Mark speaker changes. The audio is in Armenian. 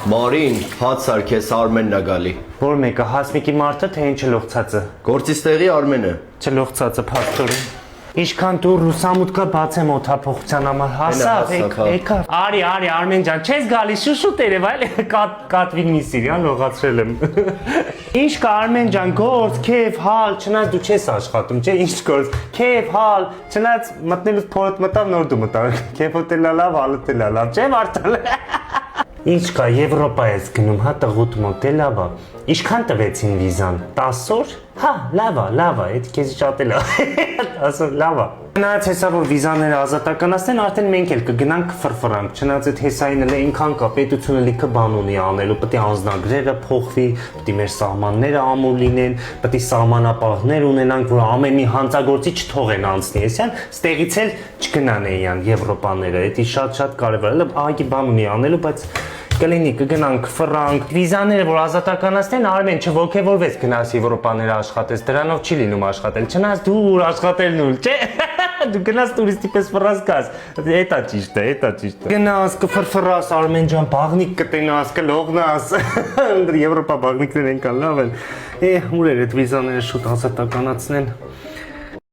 Speaker 1: Մարին, հաց սարքես Արմենն ա գալի։
Speaker 2: Որ մեկը հասմիկի մարդը թե ինչ չլողցածը։
Speaker 1: Գործից տեղի Արմենը։
Speaker 2: Չլողցածը փաստորեն։ Ինչքան դու ռուսամուտքը բացեմ օթափողության համար հասավ եկա։ Արի Արմեն ջան, չես գալիս շուշուտ երև այլ կատվին մի սիրիան լողացրել եմ։ Ինչ կա Արմեն ջան, գործ, քեֆ, հալ, չնայած դու չես աշխատում, չէ՞, ինչ գործ։ Քեֆ, հալ, չնայած մտնելուց փորդ մտավ նոր դու մտավ։ Քեֆը տելա լավ, հալը տելա լավ, չէ՞ Վարդան։ Ինչ կա Եվրոպա ես գնում, հա տղուտ մոտ է լավ է։ Ինչքան տվեցին վիզան։ 10 օր։ Հա, լավ է, այդ քեզ շատ է լավ։ 10 օր լավ է։ Չնայած հեսա որ վիզաները ազատականացնեն, արդեն մենք էլ կգնանք կֆրֆրանք։ Չնայած այդ հեսային էլ այնքան կա, պետությունը լիքը բան ունի անելու, պետք է անձնագրերը փոխվի, պետք է մեր սահմանները ամուր լինեն, պետք է սահմանապահներ ունենանք, որ ամեն մի հանցագործի չթողեն անցնի, հեսյան, ստեղից էլ չգնան էյան Եվրոպաները, դա շատ կարևոր է, ահագի բան ունի անելու, բայց կլինի կգնանք ֆրանկ վիզաները որ ազատականացնեն Արմեն չողքեվորվեց գնաս Եվրոպաները աշխատես դրանով չի լինում աշխատել չնայած դու աշխատելն ուլ չէ դու գնաս տուրիստի պես ֆրանսկաս էտա ճիշտ է գնաս կֆրֆրաս Արմեն ջան բաղնիկ կտենաս կլողնաս Եվրոպա բաղնիկներ ենքան լավ են ուր էր այդ վիզաները շուտ ազատականացնեն